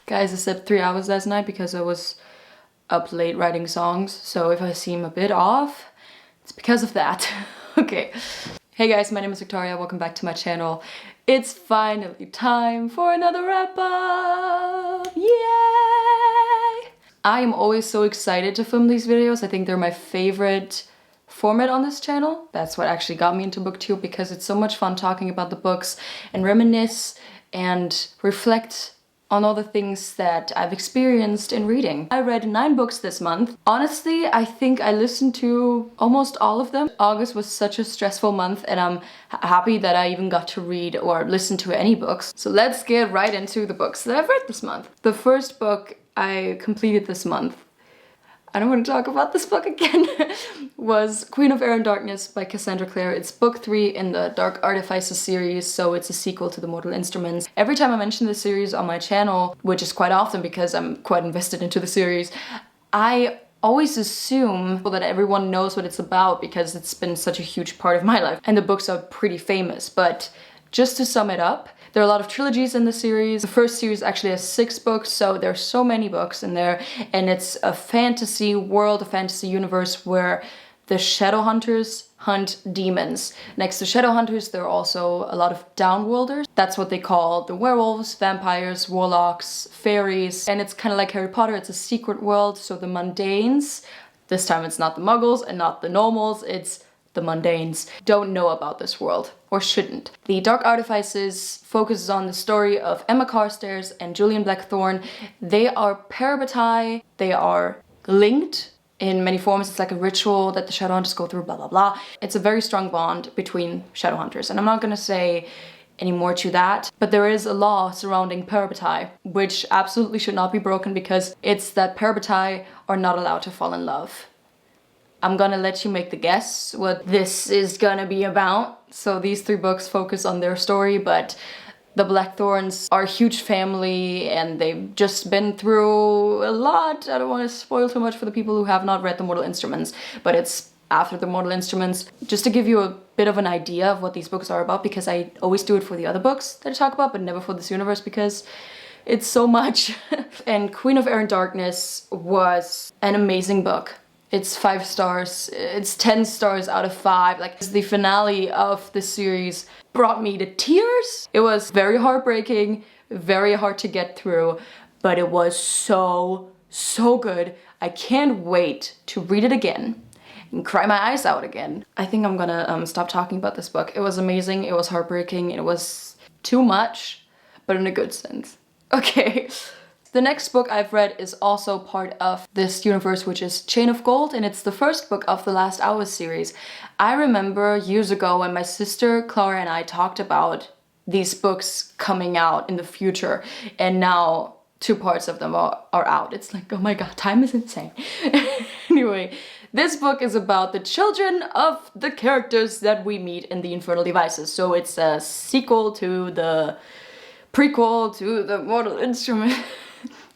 Guys, I slept 3 hours last night because I was up late writing songs, so if I seem a bit off, it's because of that. Okay. Hey guys, my name is Victoria, welcome back to my channel. It's finally time for another wrap-up! Yay! I am always so excited to film these videos. I think they're my favorite format on this channel. That's what actually got me into booktube, because it's so much fun talking about the books and reminisce and reflect on all the things that I've experienced in reading. I read 9 books this month. Honestly, I think I listened to almost all of them. August was such a stressful month, and I'm happy that I even got to read or listen to any books. So let's get right into the books that I've read this month. The first book I completed this month, I don't want to talk about this book again, was Queen of Air and Darkness by Cassandra Clare. It's book 3 in the Dark Artifices series, so it's a sequel to the Mortal Instruments. Every time I mention this series on my channel, which is quite often because I'm quite invested into the series, I always assume that everyone knows what it's about because it's been such a huge part of my life. And the books are pretty famous, but just to sum it up, there are a lot of trilogies in the series. The first series actually has 6 books, so there's so many books in there, and it's a fantasy world, a fantasy universe where the Shadowhunters hunt demons. Next to Shadowhunters, there are also a lot of Downworlders. That's what they call the werewolves, vampires, warlocks, fairies, and it's kind of like Harry Potter. It's a secret world, so the mundanes, this time it's not the muggles and not the normals, it's the mundanes, don't know about this world, or shouldn't. The Dark Artifices focuses on the story of Emma Carstairs and Julian Blackthorne. They are parabatai, they are linked in many forms. It's like a ritual that the Shadowhunters go through, blah blah blah. It's a very strong bond between Shadowhunters, and I'm not gonna say any more to that, but there is a law surrounding parabatai, which absolutely should not be broken, because it's that parabatai are not allowed to fall in love. I'm gonna let you make the guess what this is gonna be about. So these 3 books focus on their story, but the Blackthorns are a huge family and they've just been through a lot. I don't want to spoil too much for the people who have not read the Mortal Instruments, but it's after the Mortal Instruments. Just to give you a bit of an idea of what these books are about, because I always do it for the other books that I talk about, but never for this universe because it's so much. And Queen of Air and Darkness was an amazing book. It's 5 stars, it's 10 stars out of 5. Like, the finale of the series brought me to tears. It was very heartbreaking, very hard to get through, but it was so good. I can't wait to read it again and cry my eyes out again. I think I'm gonna stop talking about this book. It was amazing, it was heartbreaking, it was too much, but in a good sense. Okay. The next book I've read is also part of this universe, which is Chain of Gold, and it's the first book of the Last Hours series. I remember years ago when my sister Clara and I talked about these books coming out in the future, and now 2 parts of them are out. It's like, oh my god, time is insane. Anyway, this book is about the children of the characters that we meet in the Infernal Devices. So it's a sequel to the prequel to the Mortal Instrument.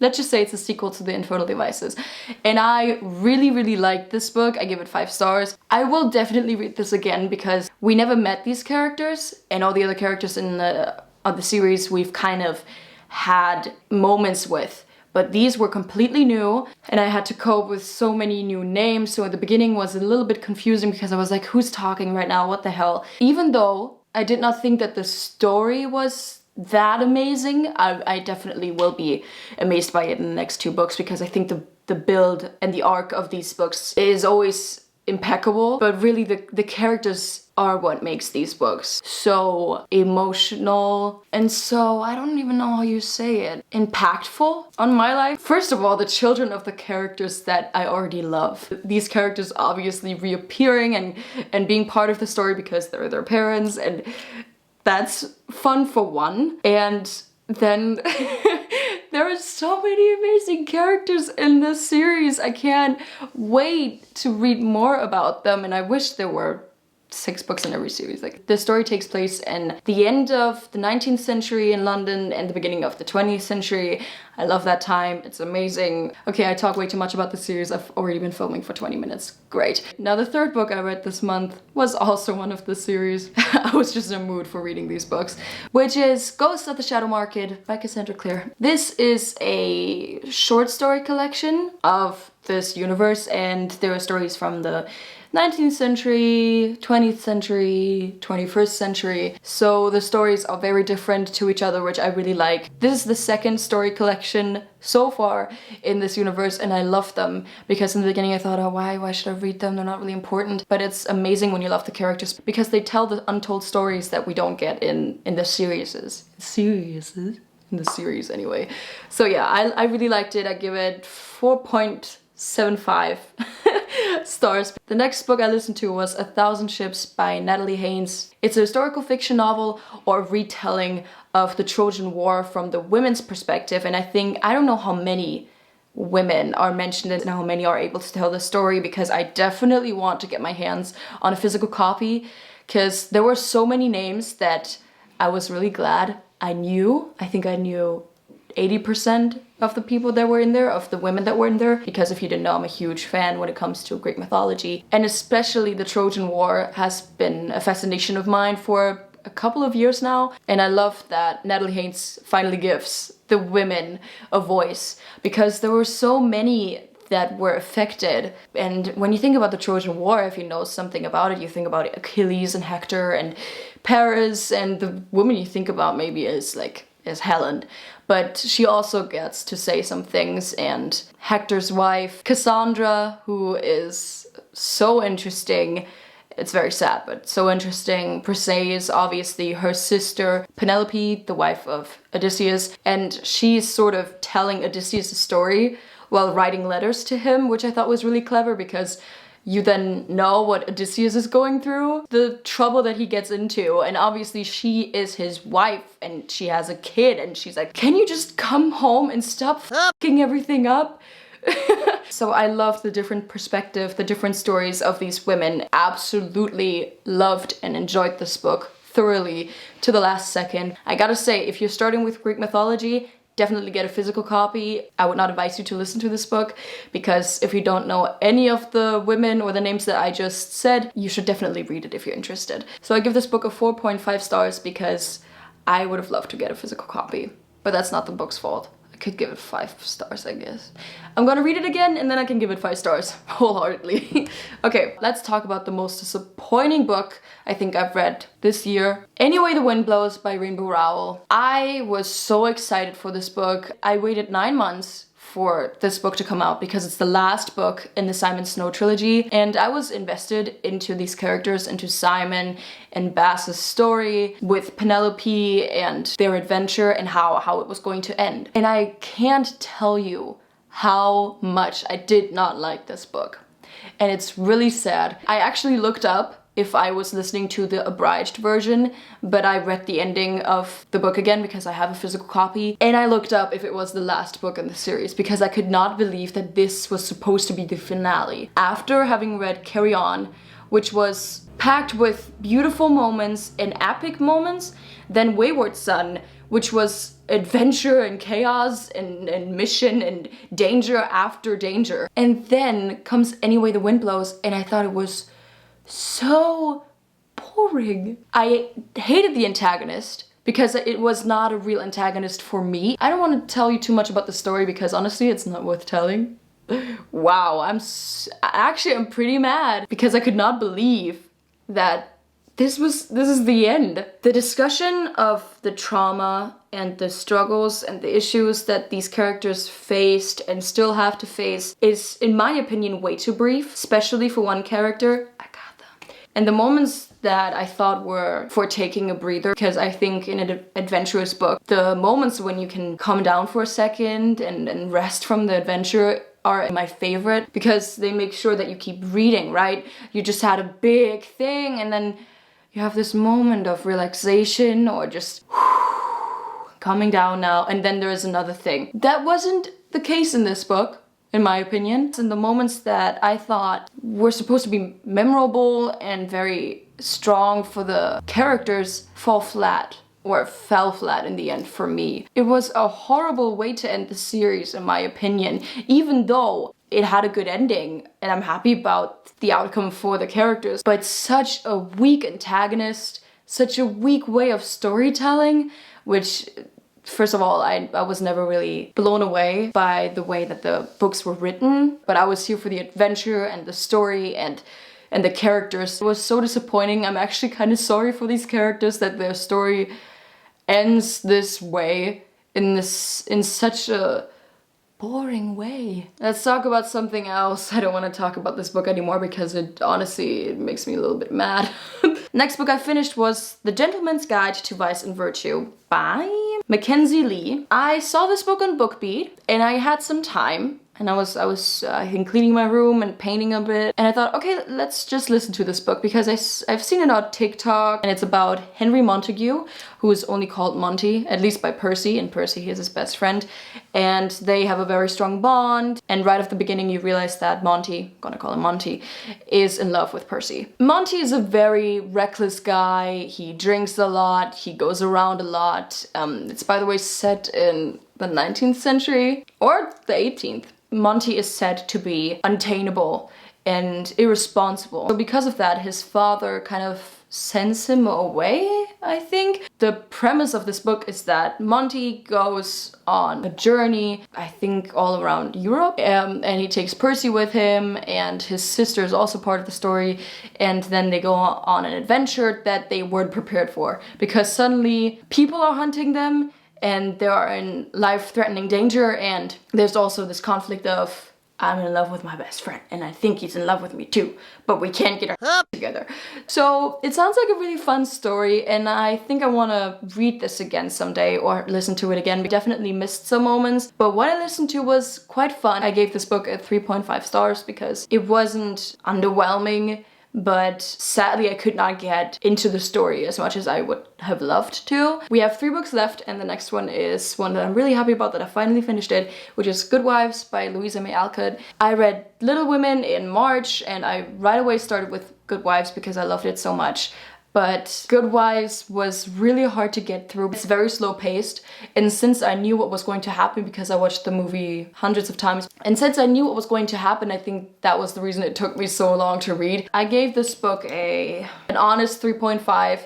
Let's just say it's a sequel to the Infernal Devices. And I really liked this book. I give it 5 stars. I will definitely read this again because we never met these characters, and all the other characters in the series we've kind of had moments with. But these were completely new, and I had to cope with so many new names. So at the beginning was a little bit confusing because I was like, who's talking right now? What the hell? Even though I did not think that the story was that amazing, I definitely will be amazed by it in the next 2 books, because I think the build and the arc of these books is always impeccable, but really the characters are what makes these books so emotional and so, I don't even know how you say it, impactful on my life. First of all, the children of the characters that I already love. These characters obviously reappearing and being part of the story because they're their parents, and that's fun for one. And then there are so many amazing characters in this series. I can't wait to read more about them, and I wish there were 6 books in every series. Like, the story takes place in the end of the 19th century in London and the beginning of the 20th century. I love that time. It's amazing. Okay, I talk way too much about the series. I've already been filming for 20 minutes. Great. Now, the 3rd book I read this month was also one of the series. I was just in a mood for reading these books, which is Ghosts at the Shadow Market by Cassandra Clare. This is a short story collection of this universe, and there are stories from the 19th century, 20th century, 21st century. So the stories are very different to each other, which I really like. This is the 2nd story collection so far in this universe, and I love them because in the beginning I thought, oh, why should I read them? They're not really important. But it's amazing when you love the characters because they tell the untold stories that we don't get in the series. In the series anyway. So yeah, I really liked it. I give it 4.75 stars. The next book I listened to was 1,000 Ships by Natalie Haynes. It's a historical fiction novel or retelling of the Trojan War from the women's perspective, and I don't know how many women are mentioned and how many are able to tell the story, because I definitely want to get my hands on a physical copy, because there were so many names that I was really glad I knew. I think I knew 80% of the people that were in there, of the women that were in there, because if you didn't know, I'm a huge fan when it comes to Greek mythology. And especially the Trojan War has been a fascination of mine for a couple of years now. And I love that Natalie Haynes finally gives the women a voice, because there were so many that were affected. And when you think about the Trojan War, if you know something about it, you think about Achilles and Hector and Paris, and the woman you think about maybe is Helen. But she also gets to say some things, and Hector's wife, Cassandra, who is so interesting. It's very sad, but so interesting. Briseis, obviously her sister, Penelope, the wife of Odysseus, and she's sort of telling Odysseus a story while writing letters to him, which I thought was really clever, because you then know what Odysseus is going through, the trouble that he gets into, and obviously she is his wife and she has a kid, and she's like, can you just come home and stop fucking everything up? So I love the different perspective, the different stories of these women. Absolutely loved and enjoyed this book thoroughly to the last second. I gotta say, if you're starting with Greek mythology, definitely get a physical copy. I would not advise you to listen to this book, because if you don't know any of the women or the names that I just said, you should definitely read it if you're interested. So I give this book a 4.5 stars because I would have loved to get a physical copy, but that's not the book's fault. I could give it 5 stars, I guess. I'm gonna read it again and then I can give it 5 stars wholeheartedly. Okay, let's talk about the most disappointing book I think I've read this year. Anyway the Wind Blows by Rainbow Rowell. I was so excited for this book. I waited 9 months for this book to come out because it's the last book in the Simon Snow trilogy, and I was invested into these characters, into Simon and Bass's story with Penelope and their adventure and how it was going to end. And I can't tell you how much I did not like this book. And it's really sad. I actually looked up if I was listening to the abridged version, but I read the ending of the book again because I have a physical copy, and I looked up if it was the last book in the series because I could not believe that this was supposed to be the finale. After having read Carry On, which was packed with beautiful moments and epic moments, then Wayward Son, which was adventure and chaos and mission and danger after danger. And then comes Anyway the Wind Blows, and I thought it was so boring. I hated the antagonist because it was not a real antagonist for me. I don't want to tell you too much about the story because honestly it's not worth telling. Wow, I'm pretty mad because I could not believe that this is the end. The discussion of the trauma and the struggles and the issues that these characters faced and still have to face is, in my opinion, way too brief, especially for one character. And the moments that I thought were for taking a breather, because I think in an adventurous book, the moments when you can calm down for a second and rest from the adventure are my favorite, because they make sure that you keep reading, right? You just had a big thing and then you have this moment of relaxation or just calming down now, and then there is another thing. That wasn't the case in this book, in my opinion. And the moments that I thought were supposed to be memorable and very strong for the characters fall flat. Or fell flat in the end for me. It was a horrible way to end the series, in my opinion, even though it had a good ending and I'm happy about the outcome for the characters, but such a weak antagonist, such a weak way of storytelling, which, first of all, I was never really blown away by the way that the books were written, but I was here for the adventure and the story and the characters. It was so disappointing. I'm actually kind of sorry for these characters that their story ends this way, in such a boring way. Let's talk about something else. I don't want to talk about this book anymore because it makes me a little bit mad. Next book I finished was The Gentleman's Guide to Vice and Virtue by Mockingjay Lee. I saw this book on BookBeat and I had some time. And I was I think cleaning my room and painting a bit. And I thought, okay, let's just listen to this book because I've seen it on TikTok and it's about Henry Montague, who is only called Monty, at least by Percy, and Percy is his best friend. And they have a very strong bond. And right at the beginning you realize that Monty, gonna call him Monty, is in love with Percy. Monty is a very reckless guy. He drinks a lot. He goes around a lot. It's, by the way, set in the 19th century or the 18th. Monty is said to be untameable and irresponsible. So because of that, his father kind of sends him away, I think. The premise of this book is that Monty goes on a journey, I think all around Europe, and he takes Percy with him, and his sister is also part of the story, and then they go on an adventure that they weren't prepared for, because suddenly people are hunting them, and they are in life-threatening danger, and there's also this conflict of, I'm in love with my best friend, and I think he's in love with me too, but we can't get our together. So it sounds like a really fun story, and I think I want to read this again someday, or listen to it again. We definitely missed some moments, but what I listened to was quite fun. I gave this book a 3.5 stars because it wasn't underwhelming, but sadly I could not get into the story as much as I would have loved to. We have 3 books left, and the next one is one that I'm really happy about, that I finally finished it, which is Good Wives by Louisa May Alcott. I read Little Women in March, and I right away started with Good Wives because I loved it so much. But Good Wives was really hard to get through. It's very slow paced, and since I knew what was going to happen because I watched the movie hundreds of times, and since I knew what was going to happen, I think that was the reason it took me so long to read. I gave this book an honest 3.5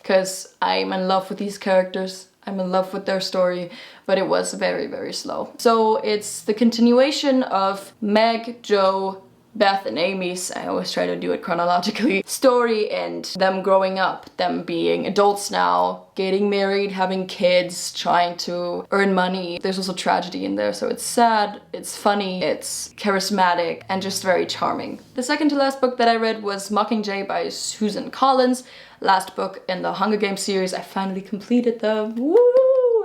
because I'm in love with these characters. I'm in love with their story, but it was very, very slow. So it's the continuation of Meg, Jo, Beth and Amy's, I always try to do it chronologically, story, and them growing up, them being adults now, getting married, having kids, trying to earn money. There's also tragedy in there, so it's sad, it's funny, it's charismatic, and just very charming. The second to last book that I read was Mockingjay by Susan Collins, last book in the Hunger Games series. I finally completed them. Woo!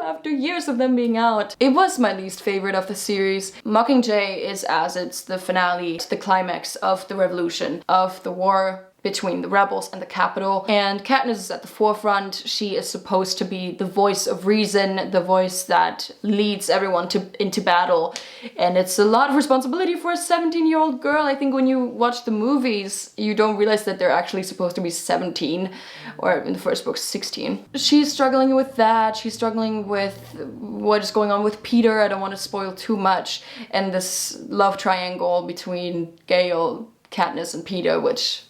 After years of them being out. It was my least favorite of the series. Mockingjay is, as it's the finale, the climax of the revolution, of the war between the rebels and the capital. And Katniss is at the forefront. She is supposed to be the voice of reason, the voice that leads everyone into battle. And it's a lot of responsibility for a 17-year-old girl. I think when you watch the movies, you don't realize that they're actually supposed to be 17, or in the first book, 16. She's struggling with that. She's struggling with what is going on with Peter. I don't want to spoil too much. And this love triangle between Gale, Katniss, and Peter, which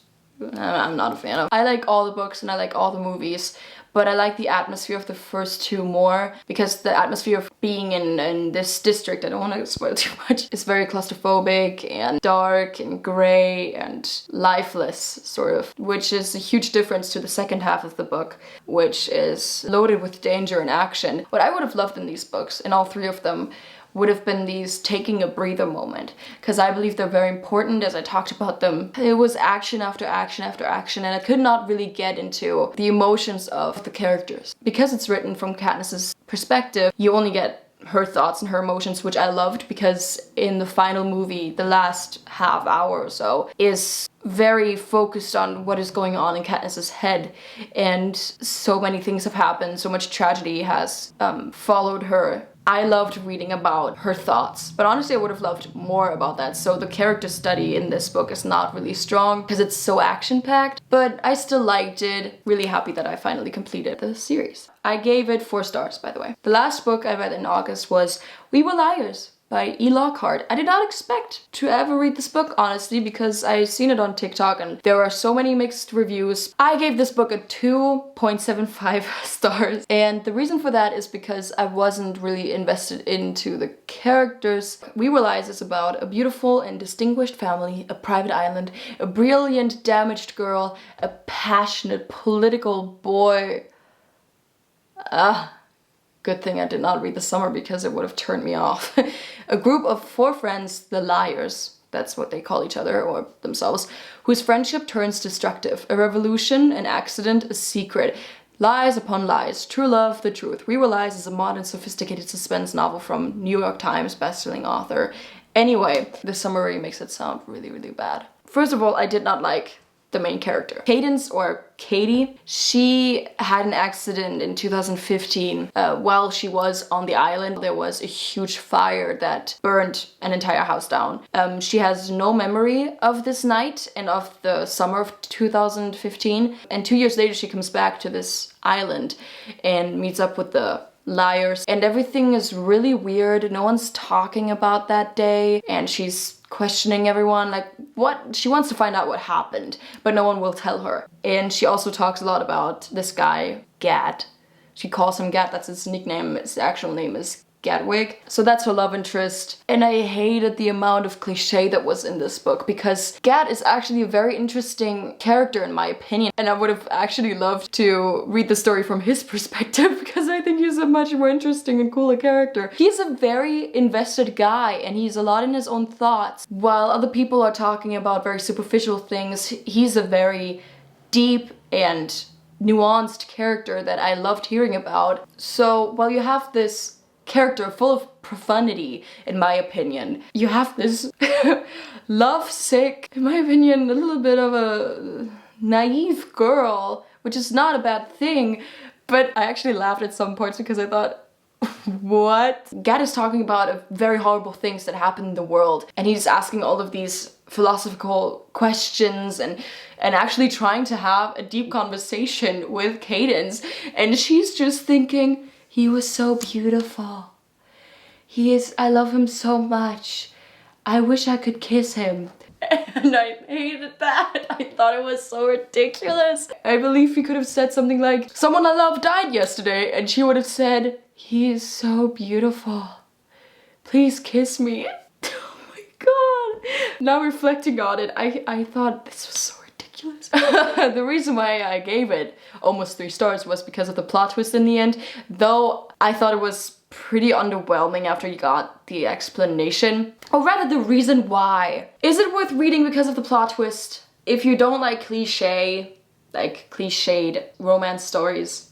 I'm not a fan of. I like all the books and I like all the movies, but I like the atmosphere of the first 2 more, because the atmosphere of being in this district, I don't want to spoil too much, is very claustrophobic and dark and grey and lifeless, sort of, which is a huge difference to the second half of the book, which is loaded with danger and action. What I would have loved in these books, in all 3 of them, would have been these taking a breather moment, because I believe they're very important. As I talked about them, it was action after action after action, and I could not really get into the emotions of the characters. Because it's written from Katniss's perspective, you only get her thoughts and her emotions, which I loved, because in the final movie, the last half hour or so is very focused on what is going on in Katniss's head, and so many things have happened, so much tragedy has followed her I loved reading about her thoughts, but honestly I would have loved more about that. So the character study in this book is not really strong because it's so action-packed, but I still liked it. Really happy that I finally completed the series. I gave it 4 stars, by the way. The last book I read in August was We Were Liars by E. Lockhart. I did not expect to ever read this book, honestly, because I seen it on TikTok and there are so many mixed reviews. I gave this book a 2.75 stars, and the reason for that is because I wasn't really invested into the characters. We Were Liars is about a beautiful and distinguished family, a private island, a brilliant damaged girl, a passionate political boy. Good thing I did not read The Summer because it would have turned me off. A group of 4 friends, the liars, that's what they call each other or themselves, whose friendship turns destructive. A revolution, an accident, a secret. Lies upon lies, true love, the truth. We Were Lies is a modern, sophisticated suspense novel from New York Times bestselling author. Anyway, the summary makes it sound really, really bad. First of all, I did not like the main character. Cadence, or Katie, she had an accident in 2015 while she was on the island. There was a huge fire that burned an entire house down. She has no memory of this night and of the summer of 2015. And 2 years later she comes back to this island and meets up with the liars, and everything is really weird. No one's talking about that day, and she's questioning everyone, like what she wants to find out what happened, but no one will tell her. And she also talks a lot about this guy Gad. She calls him Gad, that's his nickname. His actual name is Gadwig. So that's her love interest. And I hated the amount of cliche that was in this book, because Gad is actually a very interesting character in my opinion. And I would have actually loved to read the story from his perspective because I think he's a much more interesting and cooler character. He's a very invested guy and he's a lot in his own thoughts. While other people are talking about very superficial things, he's a very deep and nuanced character that I loved hearing about. So while you have this character full of profundity, in my opinion, you have this lovesick, in my opinion, a little bit of a naive girl, which is not a bad thing, but I actually laughed at some parts because I thought, what? Gad is talking about very horrible things that happen in the world, and he's asking all of these philosophical questions and actually trying to have a deep conversation with Cadence, and she's just thinking, he was so beautiful. I love him so much. I wish I could kiss him. And I hated that. I thought it was so ridiculous. I believe he could have said something like, someone I love died yesterday, and she would have said, he is so beautiful. Please kiss me. Oh my god. Now reflecting on it, I thought this was so ridiculous. The reason why I gave it almost 3 stars was because of the plot twist in the end, though I thought it was pretty underwhelming after you got the explanation, or rather the reason why. Is it worth reading because of the plot twist? If you don't like cliched romance stories,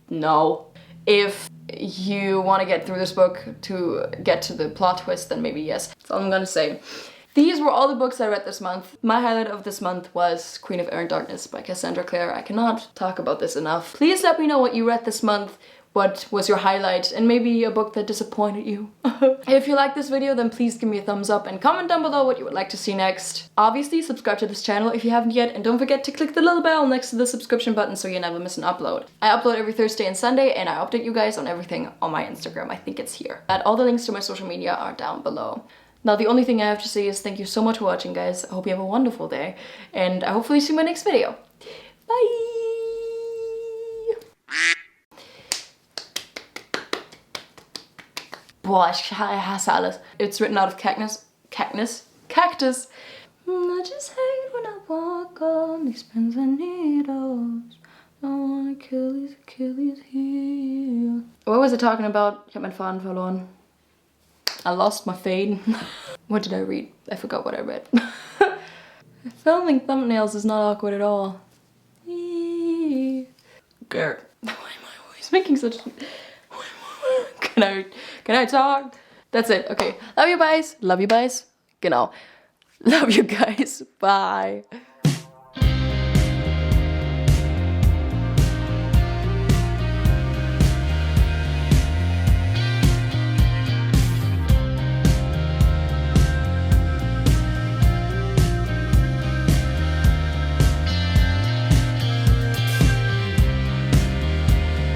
no. If you want to get through this book to get to the plot twist, then maybe yes. That's all I'm gonna say. These were all the books I read this month. My highlight of this month was Queen of Air and Darkness by Cassandra Clare. I cannot talk about this enough. Please let me know what you read this month, what was your highlight, and maybe a book that disappointed you. If you like this video, then please give me a thumbs up and comment down below what you would like to see next. Obviously, subscribe to this channel if you haven't yet, and don't forget to click the little bell next to the subscription button so you never miss an upload. I upload every Thursday and Sunday, and I update you guys on everything on my Instagram. I think it's here. And all the links to my social media are down below. Now, the only thing I have to say is thank you so much for watching, guys. I hope you have a wonderful day, and I hopefully see you in my next video. Bye! Boah, ich hasse alles. It's written out of cactus. I just hate when I walk on these pins and needles. Don't wanna kill these Achilles heel. What was it talking about? Ich hab meinen Faden verloren. I lost my fade. What did I read? I forgot what I read. Filming thumbnails is not awkward at all. Garrett. Why am I always making such... Can I talk? That's it. Okay. Love you guys. Love you guys. Genau. Love you guys. Bye.